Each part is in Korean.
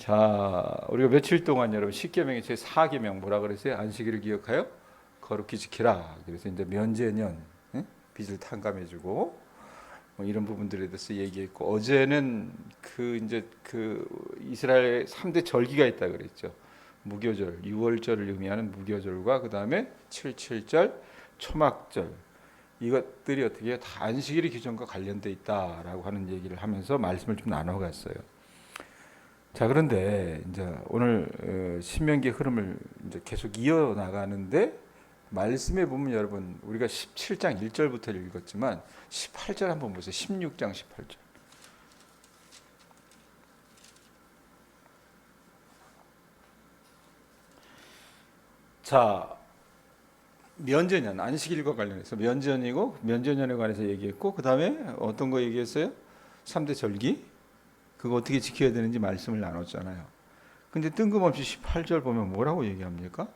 자, 우리가 며칠 동안 여러분 십계명의 제 4계명 뭐라 그랬어요? 안식일을 기억하여 거룩히 지키라. 그래서 이제 면제년 빚을 탕감해주고 뭐 이런 부분들에 대해서 얘기했고, 어제는 그 이제 그 이스라엘 3대 절기가 있다 그랬죠. 무교절, 6월절을 의미하는 무교절과 그 다음에 77절, 초막절, 이것들이 어떻게 해요? 다 안식일의 규정과 관련돼 있다라고 하는 얘기를 하면서 말씀을 좀 나눠갔어요. 자, 그런데 이제 오늘 신명기 흐름을 이제 계속 이어 나가는데, 말씀에 보면 여러분 우리가 17장 1절부터 읽었지만 18절 한번 보세요. 16장 18절. 자, 면제년, 안식일과 관련해서 면제년이고 면제년에 관해서 얘기했고, 그 다음에 어떤 거 얘기했어요? 3대 절기, 그거 어떻게 지켜야 되는지 말씀을 나눴잖아요. 근데 뜬금없이 18절 보면 뭐라고 얘기합니까?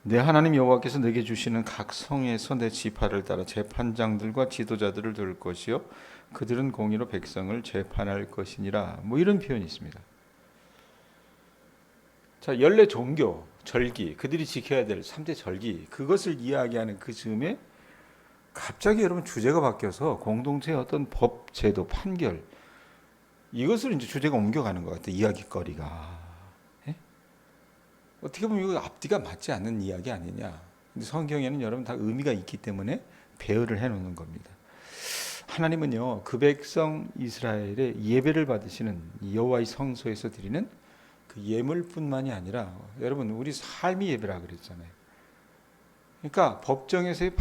내 하나님 여호와께서 내게 주시는 각 성에서 내 지파를 따라 재판장들과 지도자들을 둘 것이요 그들은 공의로 백성을 재판할 것이니라. 뭐 이런 표현이 있습니다. 자, 연례 종교, 절기, 그들이 지켜야 될 3대 절기, 그것을 이야기하는 그 즈음에 갑자기 여러분 주제가 바뀌어서 공동체의 어떤 법, 제도, 판결, 이것을 이제 주제가 옮겨가는 것 같아요. 이야기거리가. 예? 어떻게 보면 이거 앞뒤가 맞지 않는 이야기 아니냐. 근데 성경에는 여러분 다 의미가 있기 때문에 배열을 해놓는 겁니다. 하나님은요, 그 백성 이스라엘의 예배를 받으시는 여호와의 성소에서 드리는 그 예물뿐만이 아니라, 여러분 우리 삶이 예배라 그랬잖아요. 그러니까 법정에서의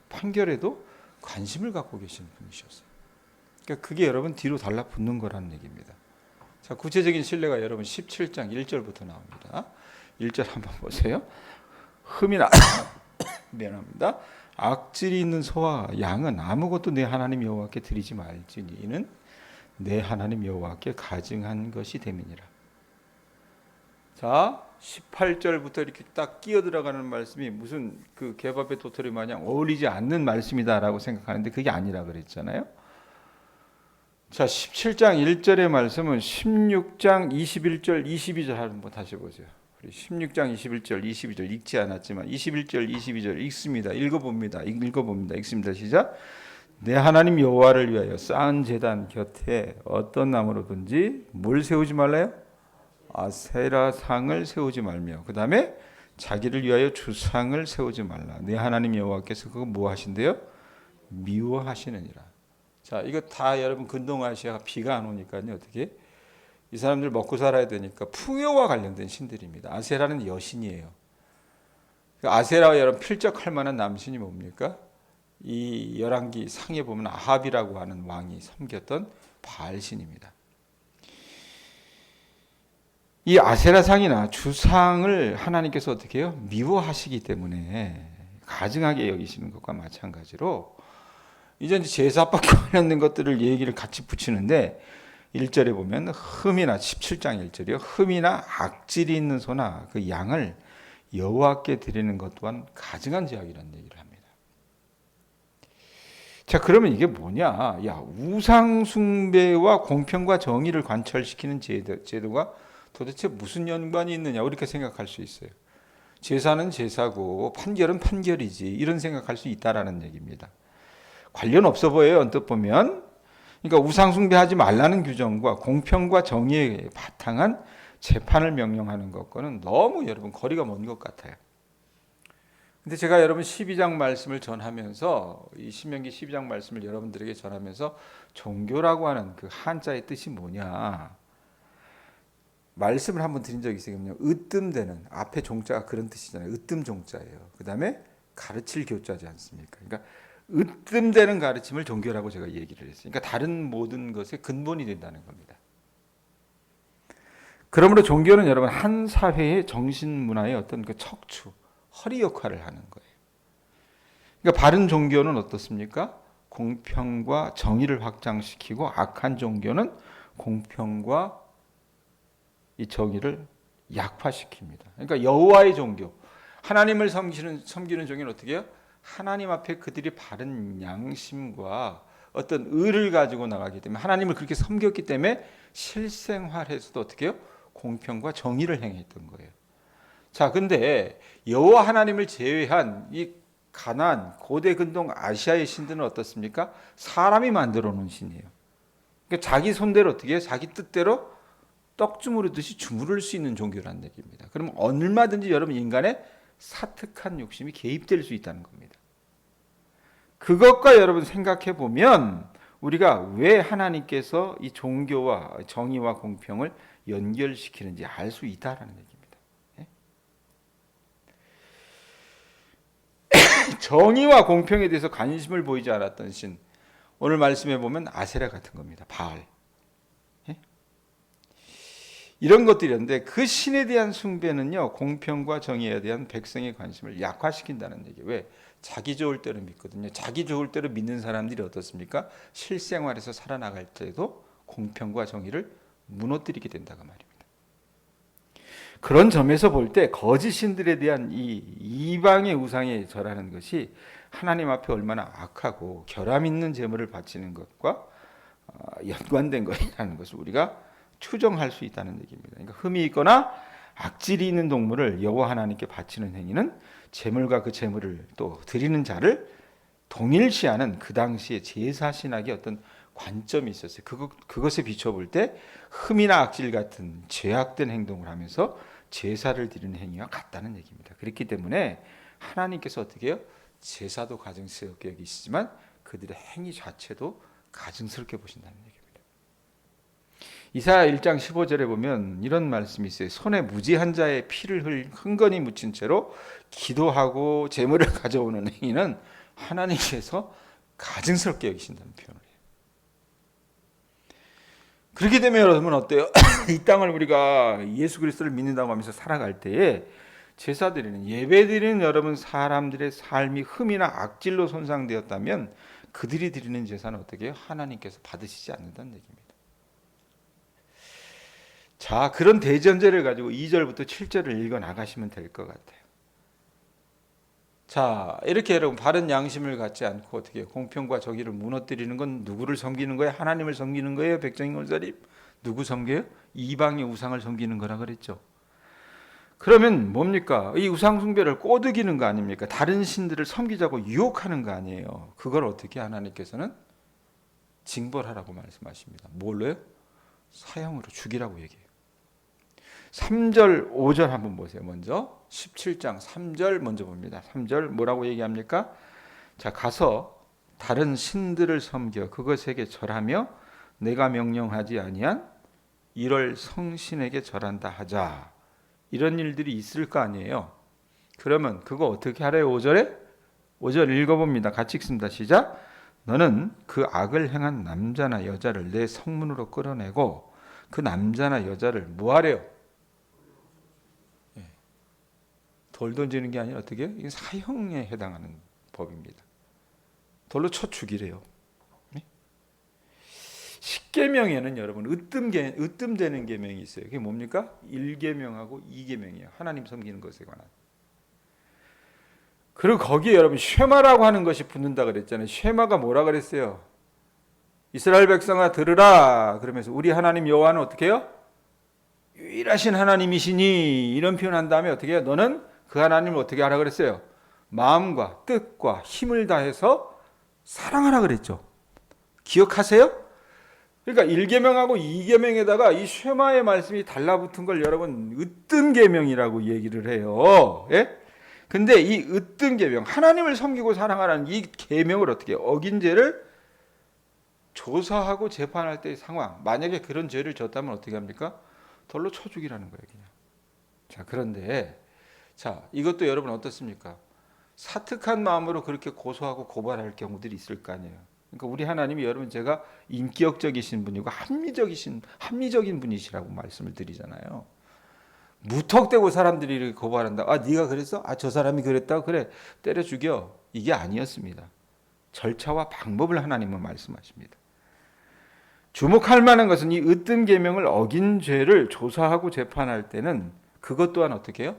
판결에도 관심을 갖고 계시는 분이셨어요. 그러니까 그게 여러분 뒤로 달라붙는 거라는 얘기입니다. 자, 구체적인 신뢰가 여러분 17장 1절부터 나옵니다. 1절 한번 보세요. 흠이나 미안합니다. 악질이 있는 소와 양은 아무것도 내 하나님 여호와께 드리지 말지니 이는 내 하나님 여호와께 가증한 것이 됨이니라. 자, 18절부터 이렇게 딱 끼어 들어가는 말씀이 무슨 그 개밥의 도토리 마냥 어울리지 않는 말씀이다라고 생각하는데 그게 아니라 그랬잖아요. 자, 17장 1절의 말씀은 16장 21절 22절 한번 다시 보세요. 우리 16장 21절 22절 읽지 않았지만 21절 22절 읽습니다. 읽어봅니다. 읽습니다. 시작. 내 하나님 여호와를 위하여 쌓은 제단 곁에 어떤 나무로든지 뭘 세우지 말래요? 아세라 상을 세우지 말며, 그 다음에 자기를 위하여 주상을 세우지 말라. 내 하나님 여호와께서 그거 뭐 하신대요? 미워하시느니라. 자, 이거 다 여러분 근동아시아가 비가 안 오니까요, 어떻게 이 사람들 먹고 살아야 되니까 풍요와 관련된 신들입니다. 아세라는 여신이에요. 아세라와 여러분 필적할 만한 남신이 뭡니까? 이 열왕기 상에 보면 아합이라고 하는 왕이 섬겼던 바알신입니다. 이 아세라상이나 주상을 하나님께서 어떻게 해요? 미워하시기 때문에 가증하게 여기시는 것과 마찬가지로 이제 제사법 관련된 것들을 얘기를 같이 붙이는데 1절에 보면 흠이나 17장 1절이요. 흠이나 악질이 있는 소나 그 양을 여호와께 드리는 것 또한 가증한 죄악이라는 얘기를 합니다. 자, 그러면 이게 뭐냐? 야, 우상 숭배와 공평과 정의를 관철시키는 제도가 도대체 무슨 연관이 있느냐? 이렇게 생각할 수 있어요. 제사는 제사고 판결은 판결이지, 이런 생각할 수 있다라는 얘기입니다. 관련 없어 보여요, 언뜻 보면. 그러니까 우상 숭배하지 말라는 규정과 공평과 정의에 바탕한 재판을 명령하는 것과는 너무 여러분 거리가 먼 것 같아요. 근데 제가 여러분 12장 말씀을 전하면서, 이 신명기 12장 말씀을 여러분들에게 전하면서 종교라고 하는 그 한자의 뜻이 뭐냐 말씀을 한번 드린 적이 있어요. 으뜸되는, 앞에 종자가 그런 뜻이잖아요. 으뜸 종자예요. 그 다음에 가르칠 교자지 않습니까? 그러니까 으뜸되는 가르침을 종교라고 제가 얘기를 했어요. 그러니까 다른 모든 것의 근본이 된다는 겁니다. 그러므로 종교는 여러분 한 사회의 정신문화의 어떤 그 척추, 허리 역할을 하는 거예요. 그러니까 바른 종교는 어떻습니까? 공평과 정의를 확장시키고, 악한 종교는 공평과 이 정의를 약화시킵니다. 그러니까 여호와의 종교, 하나님을 섬기는 종교는 어떻게 해요? 하나님 앞에 그들이 바른 양심과 어떤 의를 가지고 나가기 때문에 하나님을 그렇게 섬겼기 때문에 실생활에서도 어떻게 해요? 공평과 정의를 행했던 거예요. 자, 근데 여호와 하나님을 제외한 이 가나안, 고대 근동 아시아의 신들은 어떻습니까? 사람이 만들어 놓은 신이에요. 그러니까 자기 손대로 어떻게 해요? 자기 뜻대로 떡 주무르듯이 주무를 수 있는 종교라는 얘기입니다. 그러면 얼마든지 여러분 인간의 사특한 욕심이 개입될 수 있다는 겁니다. 그것과 여러분 생각해 보면 우리가 왜 하나님께서 이 종교와 정의와 공평을 연결시키는지 알 수 있다라는 얘기입니다. 정의와 공평에 대해서 관심을 보이지 않았던 신, 오늘 말씀해 보면 아세라 같은 겁니다. 바알. 이런 것들이었는데 그 신에 대한 숭배는요, 공평과 정의에 대한 백성의 관심을 약화시킨다는 얘기예요. 왜? 자기 좋을 대로 믿거든요. 자기 좋을 대로 믿는 사람들이 어떻습니까? 실생활에서 살아나갈 때도 공평과 정의를 무너뜨리게 된다고 말입니다. 그런 점에서 볼 때 거짓 신들에 대한 이 이방의 우상에 절하는 것이 하나님 앞에 얼마나 악하고 결함 있는 제물을 바치는 것과 연관된 것이라는 것을 우리가 추정할 수 있다는 얘기입니다. 그러니까 흠이 있거나 악질이 있는 동물을 여호와 하나님께 바치는 행위는 제물과 그 제물을 또 드리는 자를 동일시하는 그 당시의 제사 신학의 어떤 관점이 있었어요. 그것에 비춰볼 때 흠이나 악질 같은 죄악된 행동을 하면서 제사를 드리는 행위와 같다는 얘기입니다. 그렇기 때문에 하나님께서 어떻게 해요? 제사도 가증스럽게 여기시지만 그들의 행위 자체도 가증스럽게 보신다는 얘기입니다. 이사야 1장 15절에 보면 이런 말씀이 있어요. 손에 무지한 자의 피를 흥건히 묻힌 채로 기도하고 제물을 가져오는 행위는 하나님께서 가증스럽게 여기신다는 표현을 해요. 그렇게 되면 여러분 어때요? 이 땅을 우리가 예수 그리스도를 믿는다고 하면서 살아갈 때에 제사 드리는, 예배 드리는 여러분 사람들의 삶이 흠이나 악질로 손상되었다면 그들이 드리는 제사는 어떻게 해요? 하나님께서 받으시지 않는다는 얘기입니다. 자, 그런 대전제를 가지고 2절부터 7절을 읽어 나가시면 될 것 같아요. 자, 이렇게 여러분 바른 양심을 갖지 않고 어떻게 공평과 정의를 무너뜨리는 건 누구를 섬기는 거예요? 하나님을 섬기는 거예요? 백성인 원사님? 누구 섬겨요? 이방의 우상을 섬기는 거라 그랬죠. 그러면 뭡니까? 이 우상 숭배를 꼬드기는 거 아닙니까? 다른 신들을 섬기자고 유혹하는 거 아니에요. 그걸 어떻게 하나님께서는 징벌하라고 말씀하십니다. 뭘로요? 사형으로 죽이라고 얘기해요. 3절, 5절 한번 보세요. 먼저 17장 3절 먼저 봅니다. 3절 뭐라고 얘기합니까? 자, 가서 다른 신들을 섬겨 그것에게 절하며 내가 명령하지 아니한 이럴 성신에게 절한다 하자. 이런 일들이 있을 거 아니에요. 그러면 그거 어떻게 하래요? 5절에? 5절 읽어봅니다. 같이 읽습니다. 시작. 너는 그 악을 행한 남자나 여자를 내 성문으로 끌어내고 그 남자나 여자를 뭐 하래요? 돌 던지는 게 아니라 어떻게 해요? 이게 사형에 해당하는 법입니다. 돌로 쳐 죽이래요. 십계명에는 여러분 으뜸되는 계명이 있어요. 그게 뭡니까? 1계명하고 2계명이에요. 하나님 섬기는 것에 관한. 그리고 거기에 여러분 쉐마라고 하는 것이 붙는다 그랬잖아요. 쉐마가 뭐라 그랬어요? 이스라엘 백성아 들으라. 그러면서 우리 하나님 여호와는 어떻게 해요? 유일하신 하나님이시니 이런 표현한 다음에 어떻게 해요? 너는 그 하나님을 어떻게 하라 그랬어요? 마음과 뜻과 힘을 다해서 사랑하라 그랬죠. 기억하세요? 그러니까 1계명하고 2계명에다가 이 쉐마의 말씀이 달라붙은 걸 여러분 으뜸 계명이라고 얘기를 해요. 예? 근데 이 으뜸 계명, 하나님을 섬기고 사랑하라는 이 계명을 어떻게 해요? 어긴 죄를 조사하고 재판할 때의 상황, 만약에 그런 죄를 졌다면 어떻게 합니까? 돌로 쳐 죽이라는 거예요, 그냥. 자, 그런데 자, 이것도 여러분 어떻습니까? 사특한 마음으로 그렇게 고소하고 고발할 경우들이 있을 거 아니에요. 그러니까 우리 하나님이 여러분 제가 인격적이신 분이고 합리적인 분이시라고 말씀을 드리잖아요. 무턱대고 사람들이 이렇게 고발한다. 아, 네가 그랬어? 아, 저 사람이 그랬다고? 그래, 때려 죽여. 이게 아니었습니다. 절차와 방법을 하나님은 말씀하십니다. 주목할 만한 것은 이 으뜸 계명을 어긴 죄를 조사하고 재판할 때는 그것 또한 어떻게 해요?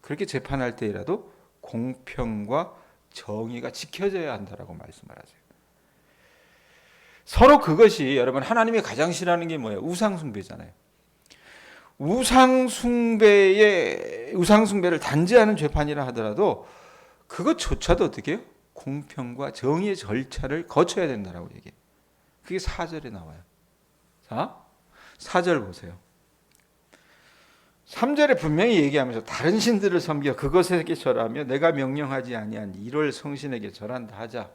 그렇게 재판할 때라도 공평과 정의가 지켜져야 한다라고 말씀을 하세요. 서로 그것이 여러분 하나님이 가장 싫어하는 게 뭐예요? 우상숭배잖아요. 우상숭배를 단죄하는 재판이라 하더라도 그것조차도 어떻게 해요? 공평과 정의의 절차를 거쳐야 된다라고 얘기해요. 그게 4절에 나와요. 자, 4절 보세요. 3절에 분명히 얘기하면서 다른 신들을 섬겨 그것에게 절하며 내가 명령하지 아니한 이를 성신에게 절한다 하자.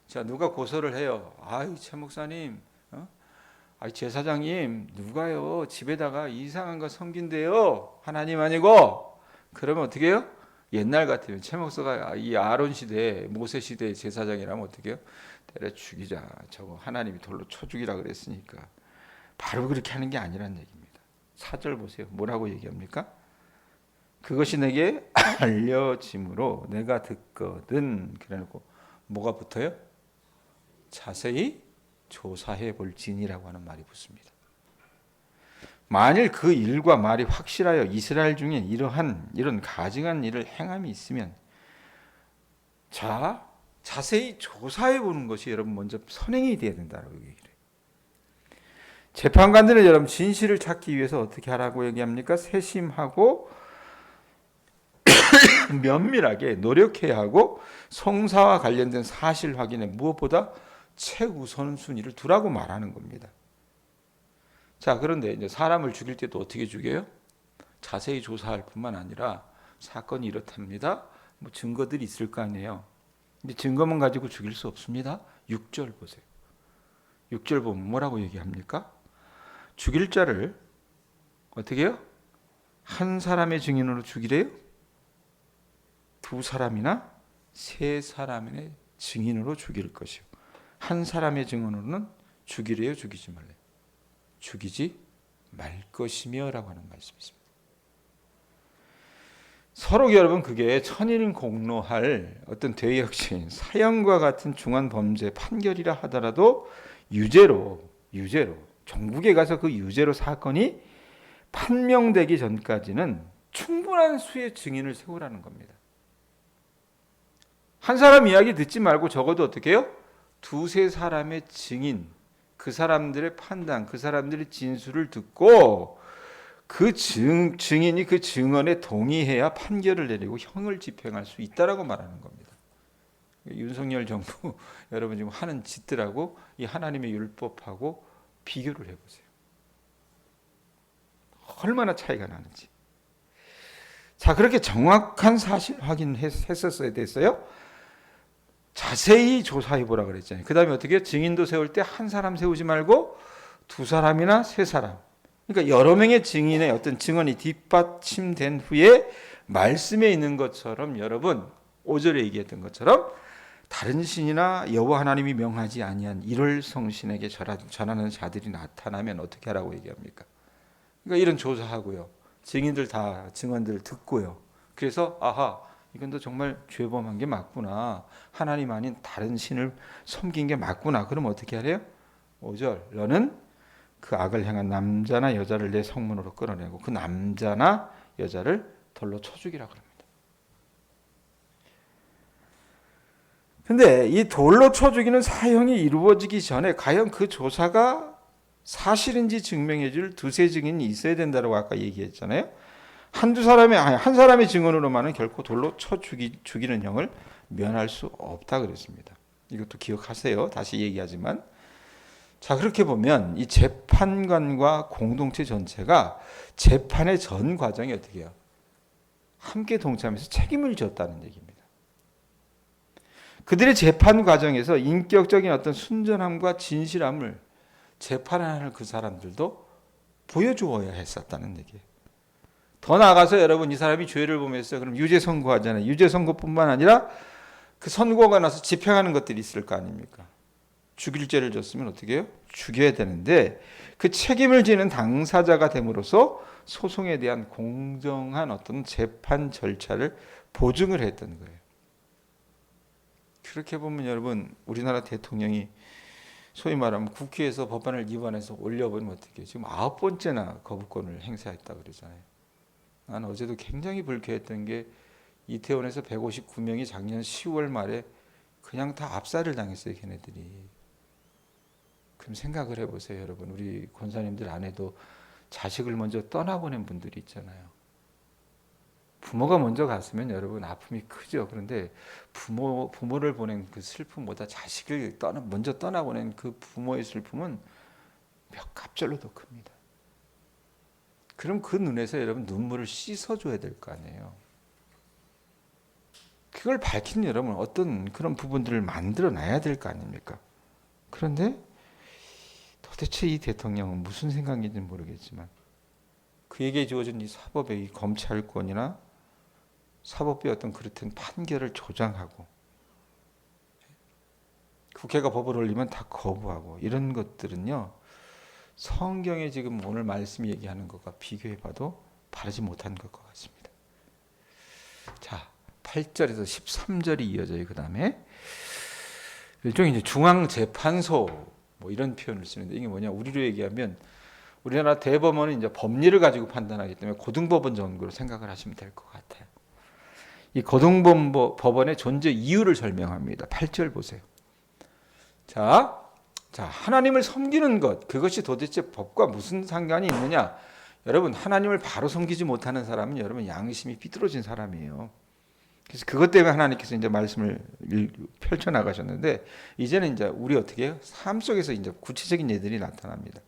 자, 누가 고소를 해요. 아이, 최 목사님, 아이, 제사장님, 누가요 집에다가 이상한 거 섬긴대요. 하나님 아니고. 그러면 어떻게 해요? 옛날 같으면 최 목사가 이 아론 시대, 모세 시대 제사장이라면 어떻게 해요? 때려 죽이자. 저거 하나님이 돌로 쳐 죽이라 그랬으니까. 바로 그렇게 하는 게 아니란 얘기입니다. 4절 보세요. 뭐라고 얘기합니까? 그것이 내게 알려짐으로 내가 듣거든. 그래놓고 뭐가 붙어요? 자세히 조사해 볼지니라고 하는 말이 붙습니다. 만일 그 일과 말이 확실하여 이스라엘 중에 이런 가증한 일을 행함이 있으면 자세히 조사해 보는 것이 여러분 먼저 선행이 돼야 된다고 얘기를 해요. 재판관들은 여러분 진실을 찾기 위해서 어떻게 하라고 얘기합니까? 세심하고 면밀하게 노력해야 하고 성사와 관련된 사실 확인에 무엇보다 최우선순위를 두라고 말하는 겁니다. 자, 그런데 이제 사람을 죽일 때도 어떻게 죽여요? 자세히 조사할 뿐만 아니라 사건이 이렇답니다. 뭐 증거들이 있을 거 아니에요. 근데 증거만 가지고 죽일 수 없습니다. 6절 보세요. 6절 보면 뭐라고 얘기합니까? 죽일 자를 어떻게 해요? 한 사람의 증인으로 죽이래요? 두 사람이나 세 사람의 증인으로 죽일 것이요. 한 사람의 증언으로는 죽이래요? 죽이지 말래요? 죽이지 말 것이며 라고 하는 말씀이 있습니다. 서로 여러분 그게 천인 공로할 어떤 대역죄인, 사형과 같은 중한 범죄 판결이라 하더라도 유죄로 종국에 가서 그 유죄로 사건이 판명되기 전까지는 충분한 수의 증인을 세우라는 겁니다. 한 사람 이야기 듣지 말고 적어도 어떻게 해요? 두세 사람의 증인, 그 사람들의 판단, 그 사람들의 진술을 듣고 그 증인이 그 증언에 동의해야 판결을 내리고 형을 집행할 수 있다라고 말하는 겁니다. 윤석열 정부 여러분 지금 하는 짓들하고 이 하나님의 율법하고 비교를 해보세요. 얼마나 차이가 나는지. 자, 그렇게 정확한 사실 확인했었어야 됐어요. 자세히 조사해 보라 그랬잖아요. 그 다음에 어떻게 증인도 세울 때 한 사람 세우지 말고 두 사람이나 세 사람. 그러니까 여러 명의 증인의 어떤 증언이 뒷받침된 후에 말씀에 있는 것처럼 여러분 5절에 얘기했던 것처럼 다른 신이나 여호와 하나님이 명하지 아니한 이를 성신에게 전하는 자들이 나타나면 어떻게 하라고 얘기합니까? 그러니까 이런 조사하고요. 증인들 다 증언들을 듣고요. 그래서 아하 이건 또 정말 죄범한 게 맞구나. 하나님 아닌 다른 신을 섬긴 게 맞구나. 그럼 어떻게 하래요? 5절 너는 그 악을 행한 남자나 여자를 내 성문으로 끌어내고 그 남자나 여자를 돌로 쳐 죽이라 그럽니다. 근데 이 돌로 쳐 죽이는 사형이 이루어지기 전에 과연 그 조사가 사실인지 증명해 줄 두세 증인이 있어야 된다고 아까 얘기했잖아요. 한 사람의 증언으로만은 결코 돌로 쳐 죽이는 형을 면할 수 없다 그랬습니다. 이것도 기억하세요. 다시 얘기하지만 자, 그렇게 보면 이 재판관과 공동체 전체가 재판의 전 과정이 어떻게 해요? 함께 동참해서 책임을 졌다는 얘기입니다. 그들의 재판 과정에서 인격적인 어떤 순전함과 진실함을 재판하는 그 사람들도 보여주어야 했었다는 얘기예요. 더 나아가서 여러분 이 사람이 죄를 범했어요. 그럼 유죄 선고하잖아요. 유죄 선고뿐만 아니라 그 선고가 나서 집행하는 것들이 있을 거 아닙니까? 죽일 죄를 졌으면 어떻게 해요? 죽여야 되는데 그 책임을 지는 당사자가 됨으로써 소송에 대한 공정한 어떤 재판 절차를 보증을 했던 거예요. 그렇게 보면 여러분 우리나라 대통령이 소위 말하면 국회에서 법안을 입안해서 올려보면 어떻게 해요? 지금 9번째나 거부권을 행사했다 그러잖아요. 난 어제도 굉장히 불쾌했던 게 이태원에서 159명이 작년 10월 말에 그냥 다 압살을 당했어요. 걔네들이. 그럼 생각을 해보세요, 여러분. 우리 권사님들 안에도 자식을 먼저 떠나보낸 분들이 있잖아요. 부모가 먼저 갔으면 여러분 아픔이 크죠. 그런데 부모를 보낸 그 슬픔보다 자식을 먼저 떠나보낸 그 부모의 슬픔은 몇 갑절로 더 큽니다. 그럼 그 눈에서 여러분 눈물을 씻어줘야 될 거 아니에요. 그걸 밝힌 여러분 어떤 그런 부분들을 만들어놔야 될 거 아닙니까? 그런데 도대체 이 대통령은 무슨 생각인지 모르겠지만 그에게 주어진 이 사법의 이 검찰권이나 사법부의 어떤 그릇된 판결을 조장하고 국회가 법을 올리면 다 거부하고 이런 것들은요. 성경에 지금 오늘 말씀이 얘기하는 것과 비교해봐도 바르지 못한 것과 같습니다. 자, 8절에서 13절이 이어져요. 그 다음에 일종의 이제 중앙재판소 뭐 이런 표현을 쓰는데 이게 뭐냐? 우리로 얘기하면 우리나라 대법원은 이제 법리를 가지고 판단하기 때문에 고등법원 정도로 생각을 하시면 될 것 같아요. 이 고등법원의 존재 이유를 설명합니다. 8절 보세요. 자, 하나님을 섬기는 것, 그것이 도대체 법과 무슨 상관이 있느냐? 여러분, 하나님을 바로 섬기지 못하는 사람은 여러분 양심이 삐뚤어진 사람이에요. 그래서 그것 때문에 하나님께서 이제 말씀을 펼쳐 나가셨는데 이제는 이제 우리 어떻게 해요? 삶 속에서 이제 구체적인 예들이 나타납니다.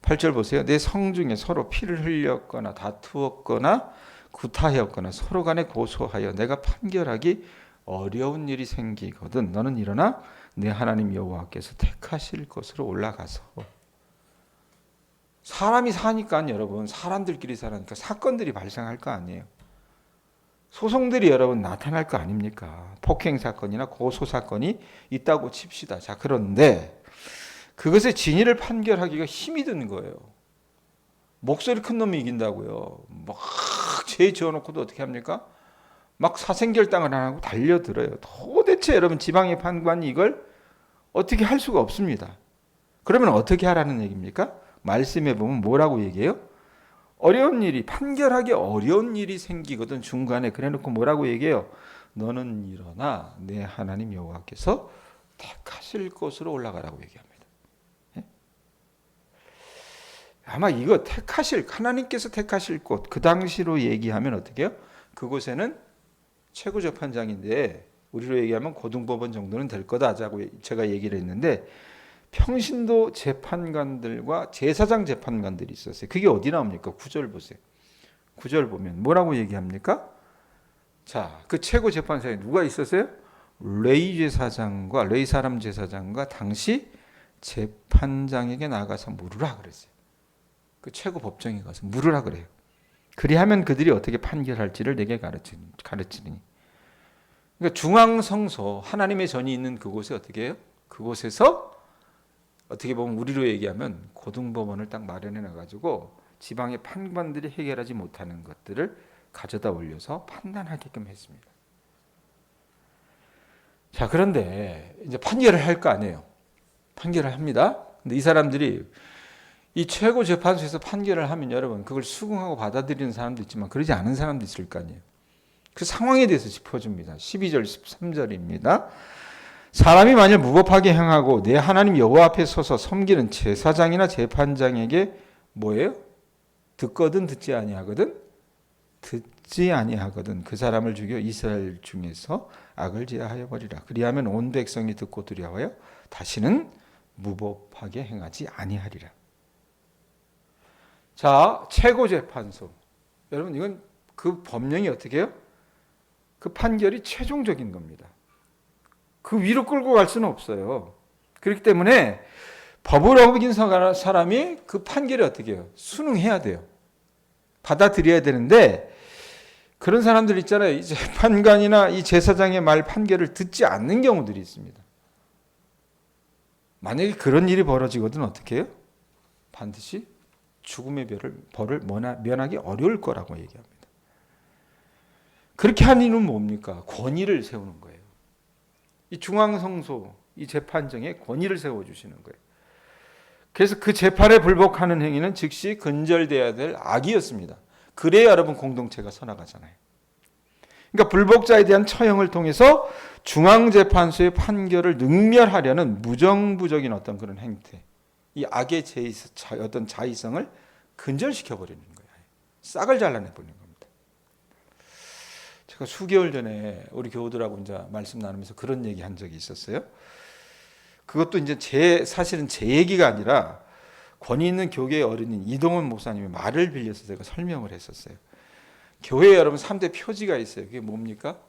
8절 보세요. 내 성 중에 서로 피를 흘렸거나 다투었거나 구타하였거나 서로 간에 고소하여 내가 판결하기 어려운 일이 생기거든 너는 일어나 내 하나님 여호와께서 택하실 곳으로 올라가서. 사람이 사니까 여러분 사람들끼리 사니까 사건들이 발생할 거 아니에요. 소송들이 여러분 나타날 거 아닙니까? 폭행 사건이나 고소 사건이 있다고 칩시다. 자, 그런데 그것의 진위를 판결하기가 힘이 드는 거예요. 목소리 큰 놈이 이긴다고요. 막 죄 지어놓고도 어떻게 합니까? 막 사생결단을 안 하고 달려들어요. 도대체 여러분 지방의 판관이 이걸 어떻게 할 수가 없습니다. 그러면 어떻게 하라는 얘기입니까? 말씀에 보면 뭐라고 얘기해요? 어려운 일이, 판결하기 어려운 일이 생기거든 중간에. 그래놓고 뭐라고 얘기해요? 너는 일어나 내 하나님 여호와께서 택하실 곳으로 올라가라고 얘기합니다. 아마 이거 하나님께서 택하실 곳, 그 당시로 얘기하면 어떻게 해요? 그곳에는 최고재판장인데 우리로 얘기하면 고등법원 정도는 될 거다라고 제가 얘기를 했는데 평신도 재판관들과 제사장 재판관들이 있었어요. 그게 어디 나옵니까? 9절 보세요. 9절 보면 뭐라고 얘기합니까? 자, 그 최고재판장에 누가 있었어요? 레위 사람 제사장과 당시 재판장에게 나가서 물으라 그랬어요. 그 최고 법정에 가서 물으라 그래요. 그리하면 그들이 어떻게 판결할지를 내게 가르치니. 그러니까 중앙성소 하나님의 전이 있는 그곳에 어떻게 해요? 그곳에서 어떻게 보면 우리로 얘기하면 고등법원을 딱 마련해 놔가지고 지방의 판관들이 해결하지 못하는 것들을 가져다 올려서 판단하게끔 했습니다. 자, 그런데 이제 판결을 할 거 아니에요. 판결을 합니다. 근데 이 사람들이 이 최고재판소에서 판결을 하면 여러분 그걸 수긍하고 받아들이는 사람도 있지만 그러지 않은 사람도 있을 거 아니에요. 그 상황에 대해서 짚어줍니다. 12절 13절입니다. 사람이 만일 무법하게 행하고 내 하나님 여호와 앞에 서서 섬기는 제사장이나 재판장에게 뭐예요? 듣거든 듣지 아니하거든 듣지 아니하거든 그 사람을 죽여 이스라엘 중에서 악을 제하여 버리라. 그리하면 온 백성이 듣고 두려워하여 다시는 무법하게 행하지 아니하리라. 자, 최고재판소. 여러분 이건 그 법령이 어떻게 해요? 그 판결이 최종적인 겁니다. 그 위로 끌고 갈 수는 없어요. 그렇기 때문에 법을 어긴 사람이 그 판결을 어떻게 해요? 순응해야 돼요. 받아들여야 되는데 그런 사람들 있잖아요. 이 재판관이나 이 제사장의 말 판결을 듣지 않는 경우들이 있습니다. 만약에 그런 일이 벌어지거든 어떻게 해요? 반드시 죽음의 벌을 면하기 어려울 거라고 얘기합니다. 그렇게 한 이유는 뭡니까? 권위를 세우는 거예요. 이 중앙성소, 이 재판정에 권위를 세워주시는 거예요. 그래서 그 재판에 불복하는 행위는 즉시 근절돼야 될 악이었습니다. 그래야 여러분 공동체가 서나가잖아요. 그러니까 불복자에 대한 처형을 통해서 중앙재판소의 판결을 능멸하려는 무정부적인 어떤 그런 행태. 이 악의 어떤 자의성을 근절시켜 버리는 거예요. 싹을 잘라내 버리는 겁니다. 제가 수개월 전에 우리 교우들하고 이제 말씀 나누면서 그런 얘기 한 적이 있었어요. 그것도 이제 사실은 제 얘기가 아니라 권위 있는 교계의 어른인 이동원 목사님의 말을 빌려서 제가 설명을 했었어요. 교회에 여러분 3대 표지가 있어요. 그게 뭡니까?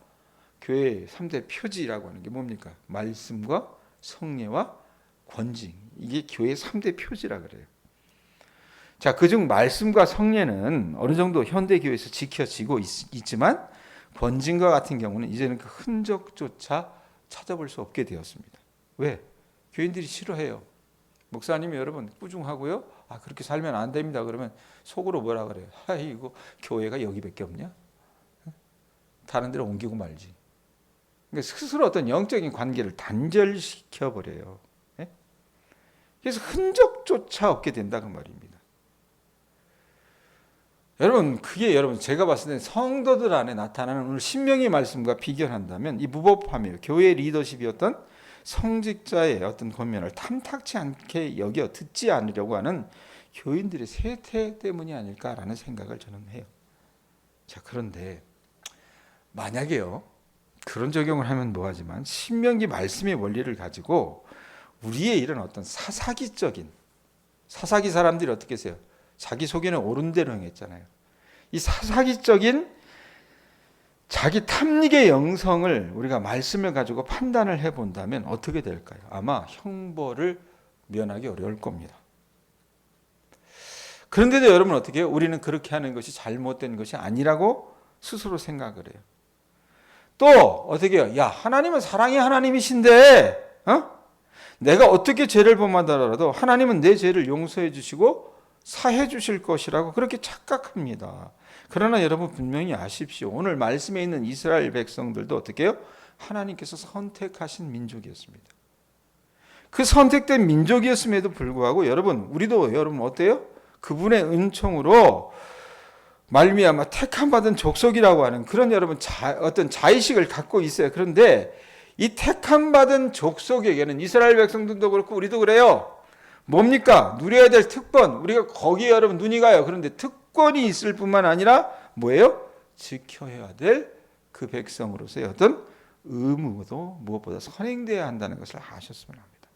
교회의 3대 표지라고 하는 게 뭡니까? 말씀과 성례와 권징. 이게 교회의 3대 표지라 그래요. 자, 그중 말씀과 성례는 어느 정도 현대 교회에서 지켜지고 있지만 권징과 같은 경우는 이제는 그 흔적조차 찾아볼 수 없게 되었습니다. 왜? 교인들이 싫어해요. 목사님이 여러분 꾸중하고요. 그렇게 살면 안 됩니다. 그러면 속으로 뭐라 그래요? 이거 교회가 여기밖에 없냐? 다른 데로 옮기고 말지. 그러니까 스스로 어떤 영적인 관계를 단절시켜 버려요. 그래서 흔적조차 없게 된다 그 말입니다. 여러분, 그게 여러분 제가 봤을 때 성도들 안에 나타나는 오늘 신명의 말씀과 비교한다면 이 무법함이에요. 교회 리더십이었던 성직자의 어떤 권면을 탐탁치 않게 여겨 듣지 않으려고 하는 교인들의 세태 때문이 아닐까라는 생각을 저는 해요. 자, 그런데 만약에요, 그런 적용을 하면 뭐하지만 신명기 말씀의 원리를 가지고 우리의 이런 어떤 사사기 사람들이 어떻게 했어요? 자기 속에는 옳은 대로 행했잖아요. 이 사사기적인 자기 탐닉의 영성을 우리가 말씀을 가지고 판단을 해본다면 어떻게 될까요? 아마 형벌을 면하기 어려울 겁니다. 그런데도 여러분 어떻게 해요? 우리는 그렇게 하는 것이 잘못된 것이 아니라고 스스로 생각을 해요. 또 어떻게 해요? 야, 하나님은 사랑의 하나님이신데 내가 어떻게 죄를 범하더라도 하나님은 내 죄를 용서해 주시고 사해 주실 것이라고 그렇게 착각합니다. 그러나 여러분 분명히 아십시오. 오늘 말씀에 있는 이스라엘 백성들도 어떻게 해요? 하나님께서 선택하신 민족이었습니다. 그 선택된 민족이었음에도 불구하고 우리도 여러분 어때요? 그분의 은총으로 말미암아 택함받은 족속이라고 하는 그런 여러분 어떤 자의식을 갖고 있어요. 그런데 이 택함받은 족속에게는 이스라엘 백성들도 그렇고 우리도 그래요. 뭡니까? 누려야 될 특권. 우리가 거기에 여러분 눈이 가요. 그런데 특권이 있을 뿐만 아니라 뭐예요? 지켜야 될 그 백성으로서의 어떤 의무도 무엇보다 선행되어야 한다는 것을 아셨으면 합니다.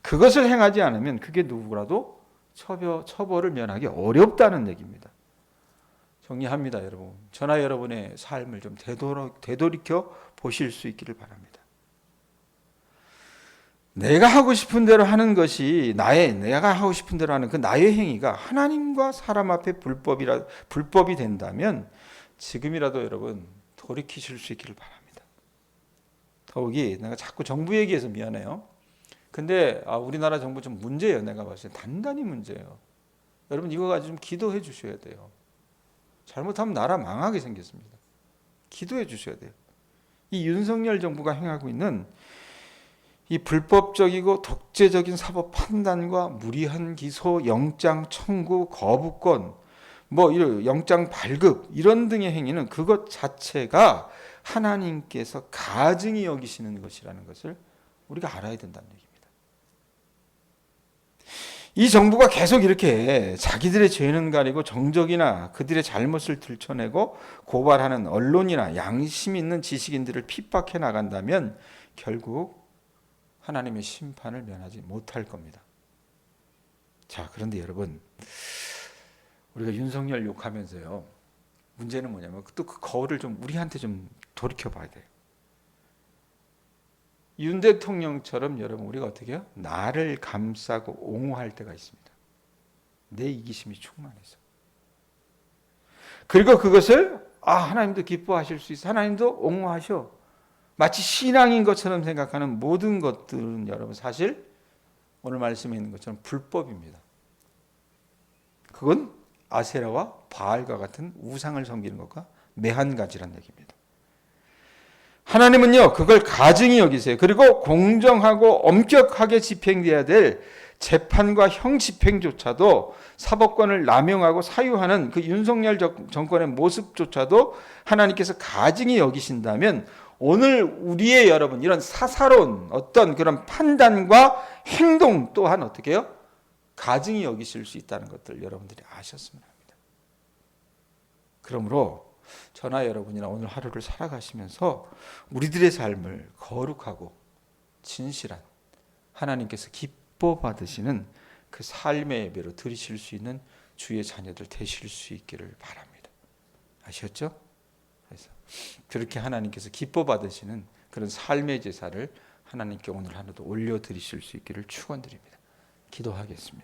그것을 행하지 않으면 그게 누구라도 처벌을 면하기 어렵다는 얘기입니다. 정리합니다, 여러분. 저나 여러분의 삶을 좀 되돌이켜 보실 수 있기를 바랍니다. 내가 하고 싶은 대로 하는 것이 내가 하고 싶은 대로 하는 그 나의 행위가 하나님과 사람 앞에 불법이 된다면 지금이라도 여러분 돌이키실 수 있기를 바랍니다. 더욱이 내가 자꾸 정부 얘기해서 미안해요. 근데 우리나라 정부 좀 문제예요. 내가 봤을 때 단단히 문제예요. 여러분 이거 가지고 좀 기도해 주셔야 돼요. 잘못하면 나라 망하게 생겼습니다. 기도해 주셔야 돼요. 이 윤석열 정부가 행하고 있는 이 불법적이고 독재적인 사법 판단과 무리한 기소, 영장 청구, 거부권, 이런 영장 발급 이런 등의 행위는 그것 자체가 하나님께서 가증히 여기시는 것이라는 것을 우리가 알아야 된다는 얘기입니다. 이 정부가 계속 이렇게 자기들의 죄는 가리고 정적이나 그들의 잘못을 들춰내고 고발하는 언론이나 양심 있는 지식인들을 핍박해 나간다면 결국 하나님의 심판을 면하지 못할 겁니다. 자, 그런데 여러분, 우리가 윤석열 욕하면서요, 문제는 뭐냐면 또 그 거울을 좀 우리한테 좀 돌이켜 봐야 돼요. 윤 대통령처럼 여러분 우리가 어떻게 해요? 나를 감싸고 옹호할 때가 있습니다. 내 이기심이 충만해서. 그리고 그것을 하나님도 기뻐하실 수 있어. 하나님도 옹호하셔. 마치 신앙인 것처럼 생각하는 모든 것들은 여러분 사실 오늘 말씀에 있는 것처럼 불법입니다. 그건 아세라와 바알과 같은 우상을 섬기는 것과 매한가지란 얘기입니다. 하나님은요 그걸 가증히 여기세요. 그리고 공정하고 엄격하게 집행돼야 될 재판과 형 집행조차도 사법권을 남용하고 사유하는 그 윤석열 정권의 모습조차도 하나님께서 가증히 여기신다면 오늘 우리의 여러분 이런 사사로운 어떤 그런 판단과 행동 또한 어떻게 해요? 가증히 여기실 수 있다는 것들 여러분들이 아셨으면 합니다. 그러므로 저나 여러분이나 오늘 하루를 살아가시면서 우리들의 삶을 거룩하고 진실한 하나님께서 기뻐 받으시는 그 삶의 예배로 드리실 수 있는 주의 자녀들 되실 수 있기를 바랍니다. 아셨죠? 그래서 그렇게 하나님께서 기뻐 받으시는 그런 삶의 제사를 하나님께 오늘 하루도 올려 드리실 수 있기를 축원드립니다. 기도하겠습니다.